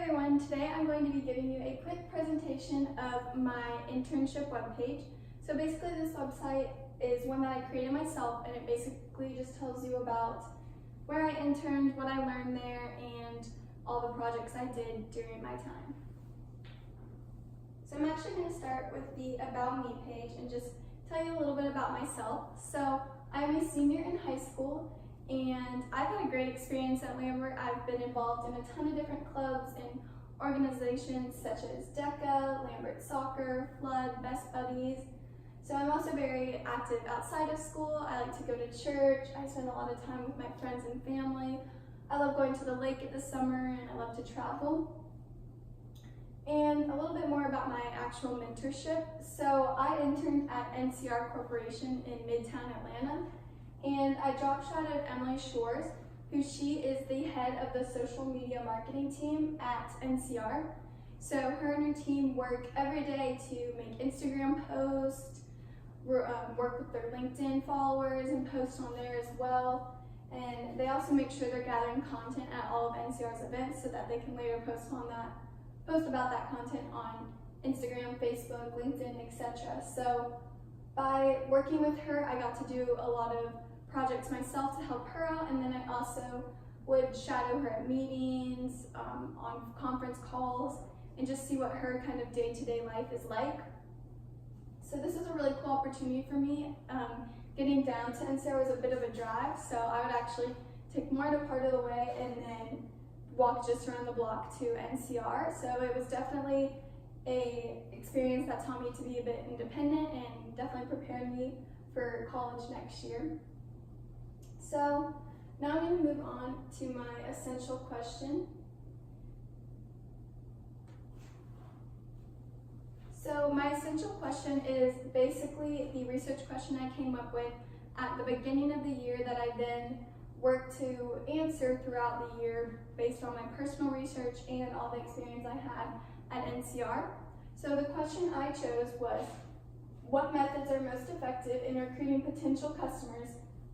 everyone, today I'm going to be giving you a quick presentation of my internship webpage. So basically this website is one that I created myself, and it basically just tells you about where I interned, what I learned there, and all the projects I did during my time. So I'm actually going to start with the About Me page and just tell you a little bit about myself. So I'm a senior in high school, and I've had a great experience at Lambert. I've been involved in a ton of different clubs and organizations such as DECA, Lambert Soccer, Flood, Best Buddies. So I'm also very active outside of school. I like to go to church. I spend a lot of time with my friends and family. I love going to the lake in the summer, and I love to travel. And a little bit more about my actual mentorship. So I interned at NCR Corporation in Midtown Atlanta, and I job shadowed Emily Shores, who she is the head of the social media marketing team at NCR. So her and her team work every day to make Instagram posts, work with their LinkedIn followers and post on there as well. And they also make sure they're gathering content at all of NCR's events so that they can later post about that content on Instagram, Facebook, LinkedIn, etc. So by working with her, I got to do a lot of projects myself to help her out, and then I also would shadow her at meetings, on conference calls, and just see what her kind of day-to-day life is like. So this is a really cool opportunity for me. Getting down to NCR was a bit of a drive, so I would actually take more than a part of the way and then walk just around the block to NCR. So it was definitely an experience that taught me to be a bit independent and definitely prepared me for college next year. So now I'm going to move on to my essential question. So my essential question is basically the research question I came up with at the beginning of the year that I then worked to answer throughout the year based on my personal research and all the experience I had at NCR. So the question I chose was, what methods are most effective in recruiting potential customers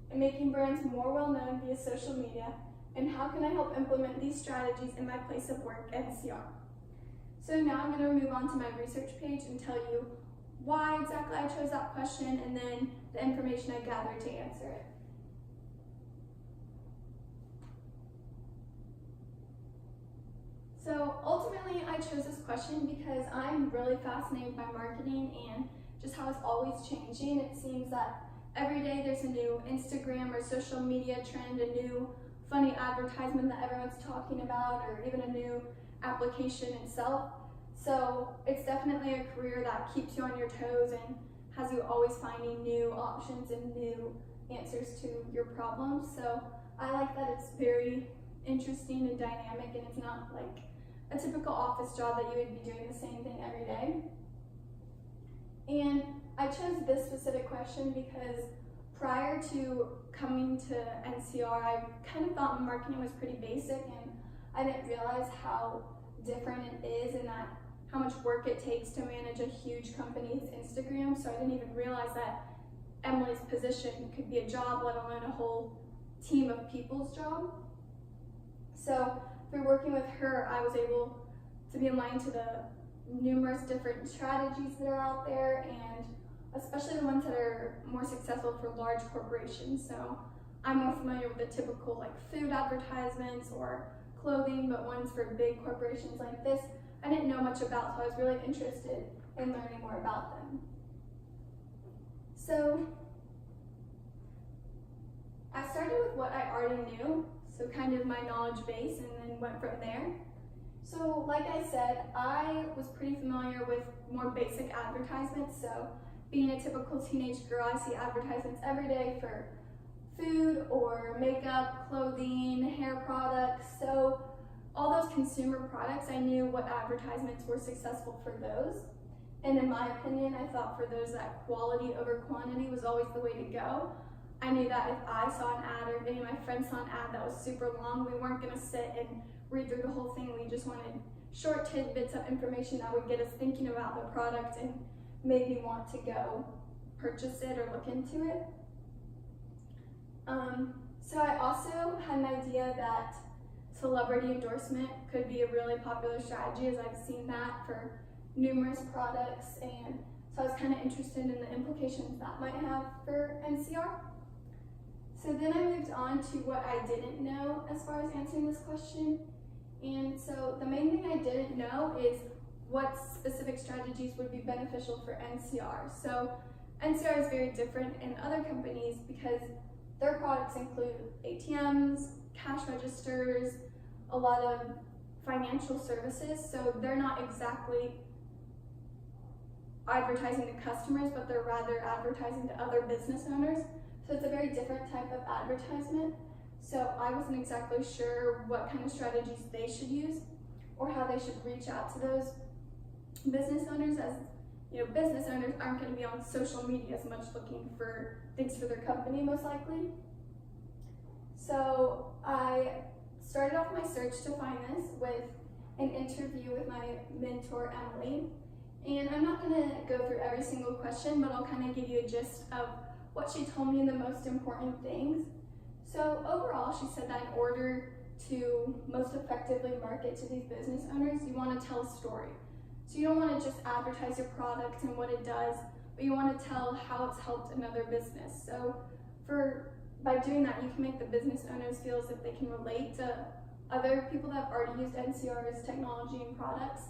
and making brands more well-known via social media, and how can I help implement these strategies in my place of work at NCR? So now I'm going to move on to my research page and tell you why exactly I chose that question and then the information I gathered to answer it. So ultimately I chose this question because I'm really fascinated by marketing and just how it's always changing. It seems that every day there's a new Instagram or social media trend, a new funny advertisement that everyone's talking about, or even a new application itself. So it's definitely a career that keeps you on your toes and has you always finding new options and new answers to your problems. So I like that it's very interesting and dynamic, and it's not like a typical office job that you would be doing the same thing every day. And I chose this specific question because prior to coming to NCR, I kind of thought marketing was pretty basic, and I didn't realize how different it is and that how much work it takes to manage a huge company's Instagram. So I didn't even realize that Emily's position could be a job, let alone a whole team of people's job. So through working with her, I was able to be aligned to the numerous different strategies that are out there, and especially the ones that are more successful for large corporations. So I'm more familiar with the typical like food advertisements or clothing, but ones for big corporations like this, I didn't know much about, so I was really interested in learning more about them. So I started with what I already knew, so kind of my knowledge base, and then went from there. So like I said, I was pretty familiar with more basic advertisements. So being a typical teenage girl, I see advertisements every day for food or makeup, clothing, hair products. So all those consumer products, I knew what advertisements were successful for those. And in my opinion, I thought for those that quality over quantity was always the way to go. I knew that if I saw an ad or if any of my friends saw an ad that was super long, we weren't gonna sit and read through the whole thing. We just wanted short tidbits of information that would get us thinking about the product and maybe want to go purchase it or look into it. So I also had an idea that celebrity endorsement could be a really popular strategy, as I've seen that for numerous products, and so I was kind of interested in the implications that might have for NCR. So then I moved on to what I didn't know as far as answering this question. And so the main thing I didn't know is what specific strategies would be beneficial for NCR. So NCR is very different in other companies because their products include ATMs, cash registers, a lot of financial services. So they're not exactly advertising to customers, but they're rather advertising to other business owners. So it's a very different type of advertisement. So I wasn't exactly sure what kind of strategies they should use or how they should reach out to those business owners, as you know, business owners aren't going to be on social media as much looking for things for their company, most likely. So I started off my search to find this with an interview with my mentor, Emily. And I'm not going to go through every single question, but I'll kind of give you a gist of what she told me and the most important things. So overall, she said that in order to most effectively market to these business owners, you want to tell a story. So you don't want to just advertise your product and what it does, but you want to tell how it's helped another business. So by doing that, you can make the business owners feel as if they can relate to other people that have already used NCR's technology and products.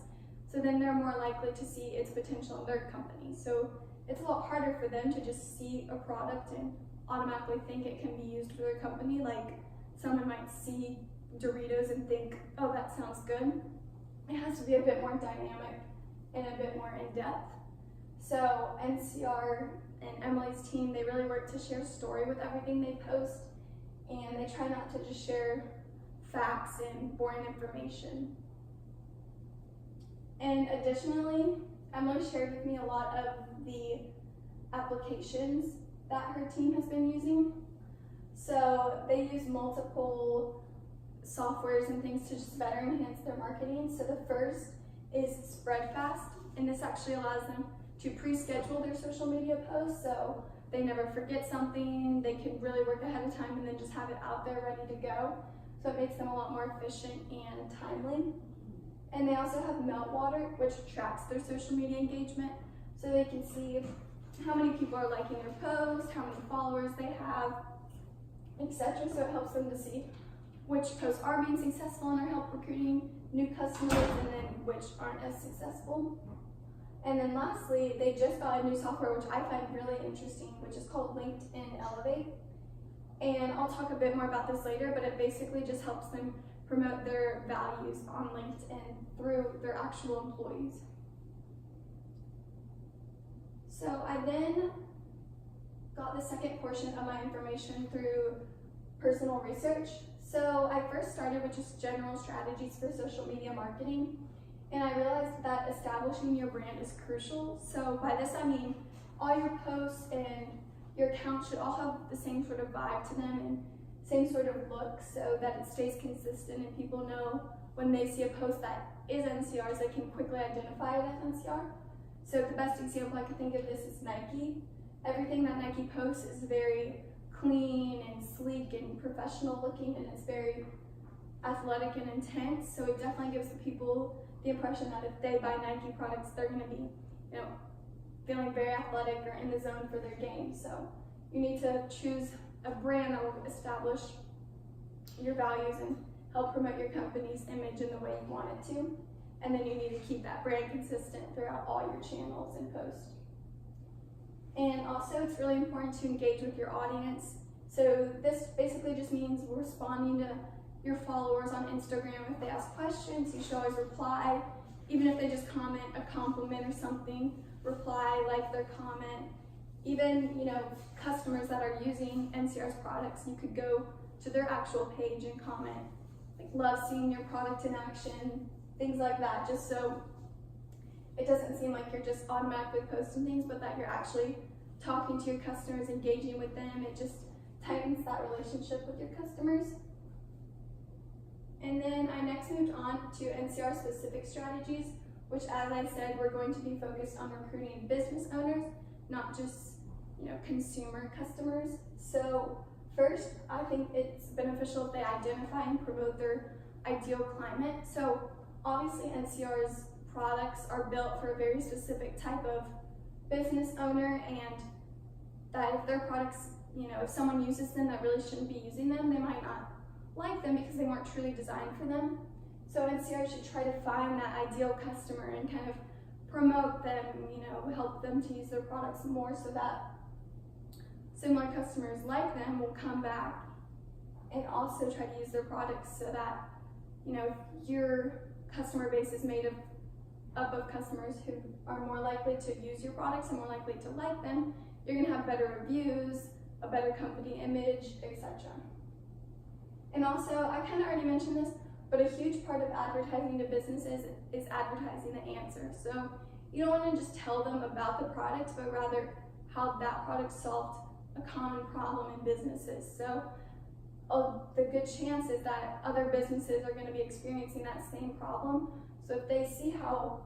So then they're more likely to see its potential in their company. So it's a lot harder for them to just see a product and automatically think it can be used for their company. Like someone might see Doritos and think, oh, that sounds good. It has to be a bit more dynamic and a bit more in depth. So NCR and Emily's team, they really work to share story with everything they post, and they try not to just share facts and boring information. And additionally, Emily shared with me a lot of the applications that her team has been using. So they use multiple softwares and things to just better enhance their marketing. So the first is Spreadfast, and this actually allows them to pre-schedule their social media posts, so they never forget something. They can really work ahead of time and then just have it out there ready to go. So it makes them a lot more efficient and timely. And they also have Meltwater, which tracks their social media engagement, so they can see how many people are liking their posts, how many followers they have, etc. So it helps them to see which posts are being successful and are help recruiting new customers, and then which aren't as successful. And then lastly, they just got a new software which I find really interesting, which is called LinkedIn Elevate. And I'll talk a bit more about this later, but it basically just helps them promote their values on LinkedIn through their actual employees. So I then got the second portion of my information through personal research. So I first started with just general strategies for social media marketing, and I realized that establishing your brand is crucial. So by this I mean all your posts and your account should all have the same sort of vibe to them and same sort of look, so that it stays consistent and people know when they see a post that is NCR's, they can quickly identify it as NCR. So the best example I could think of this is Nike. Everything that Nike posts is very clean and sleek and professional looking, and it's very athletic and intense. So it definitely gives the people the impression that if they buy Nike products, they're going to be, feeling very athletic or in the zone for their game. So you need to choose a brand that will establish your values and help promote your company's image in the way you want it to. And then you need to keep that brand consistent throughout all your channels and posts. And also, it's really important to engage with your audience. So this basically just means responding to your followers on Instagram. If they ask questions, you should always reply. Even if they just comment a compliment or something, reply, like their comment. Even, customers that are using NCR's products, you could go to their actual page and comment, like, love seeing your product in action, things like that, just so it doesn't seem like you're just automatically posting things, but that you're actually talking to your customers, engaging with them. It just tightens that relationship with your customers. And then I next moved on to NCR specific strategies, which, as I said, we're going to be focused on recruiting business owners, not just consumer customers. So first, I think it's beneficial if they identify and promote their ideal climate. So obviously NCR's products are built for a very specific type of business owner, and that if their products, if someone uses them that really shouldn't be using them, they might not like them because they weren't truly designed for them. So NCR should try to find that ideal customer and kind of promote them, help them to use their products more so that similar customers like them will come back and also try to use their products, so that, your customer base is made up of customers who are more likely to use your products and more likely to like them. You're gonna have better reviews, a better company image, etc. And also, I kind of already mentioned this, but a huge part of advertising to businesses is advertising the answer. So you don't want to just tell them about the product, but rather how that product solved a common problem in businesses. So the good chance is that other businesses are going to be experiencing that same problem. So if they see how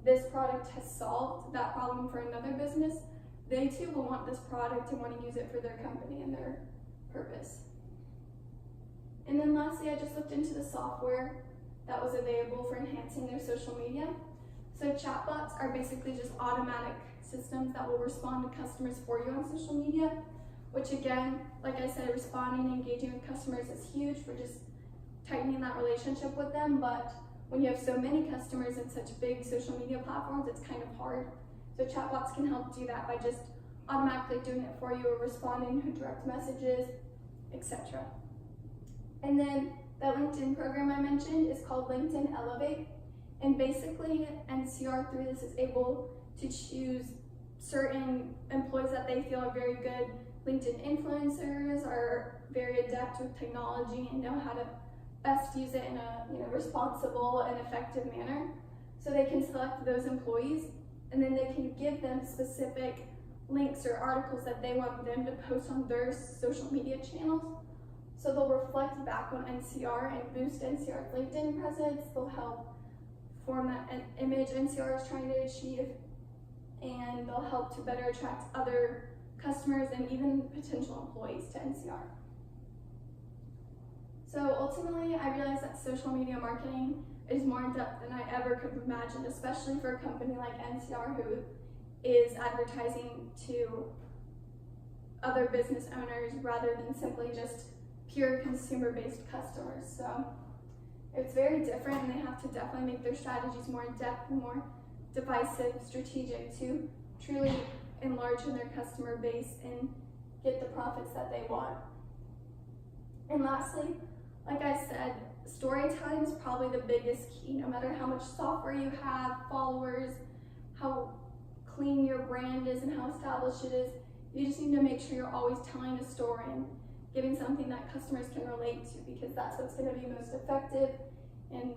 this product has solved that problem for another business, they too will want this product and want to use it for their company and their purpose. And then lastly, I just looked into the software that was available for enhancing their social media. So chatbots are basically just automatic systems that will respond to customers for you on social media, which again, like I said, responding and engaging with customers is huge for just tightening that relationship with them. But when you have so many customers and such big social media platforms, it's kind of hard. So chatbots can help do that by just automatically doing it for you or responding to direct messages, etc. And then that LinkedIn program I mentioned is called LinkedIn Elevate. And basically, NCR through this is able to choose certain employees that they feel are very good LinkedIn influencers, are very adept with technology and know how to best use it in a responsible and effective manner. So they can select those employees, and then they can give them specific links or articles that they want them to post on their social media channels. So they'll reflect back on NCR and boost NCR's LinkedIn presence. They'll help form that image NCR is trying to achieve, and they'll help to better attract other customers and even potential employees to NCR. So ultimately, I realized that social media marketing is more in depth than I ever could imagine, especially for a company like NCR who is advertising to other business owners rather than simply just pure consumer-based customers. So it's very different, and they have to definitely make their strategies more in depth and more divisive, strategic to truly enlarge in their customer base and get the profits that they want. And lastly, like I said, story time is probably the biggest key. No matter how much software you have, followers, how clean your brand is and how established it is, you just need to make sure you're always telling a story and giving something that customers can relate to, because that's what's going to be most effective. And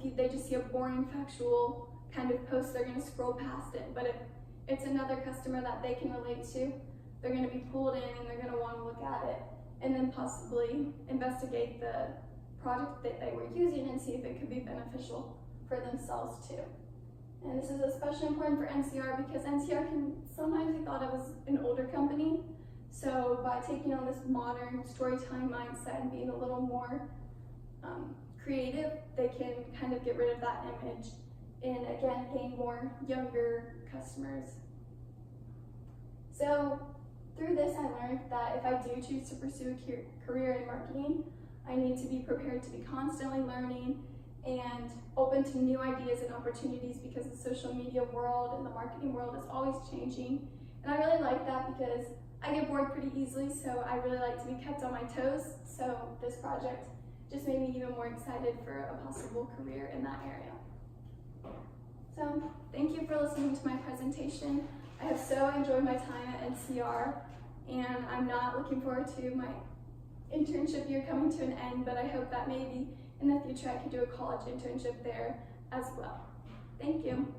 if they just see a boring factual kind of post, they're going to scroll past it. But if it's another customer that they can relate to, they're going to be pulled in and they're going to want to look at it and then possibly investigate the product that they were using and see if it could be beneficial for themselves too. And this is especially important for NCR because NCR can sometimes be thought of as an older company. So by taking on this modern storytelling mindset and being a little more creative, they can kind of get rid of that image and again gain more younger customers. So through this, I learned that if I do choose to pursue a career in marketing, I need to be prepared to be constantly learning and open to new ideas and opportunities, because the social media world and the marketing world is always changing. And I really like that because I get bored pretty easily, so I really like to be kept on my toes. So this project just made me even more excited for a possible career in that area. So thank you for listening to my presentation. I have so enjoyed my time at NCR, and I'm not looking forward to my internship year coming to an end, but I hope that maybe in the future I could do a college internship there as well. Thank you.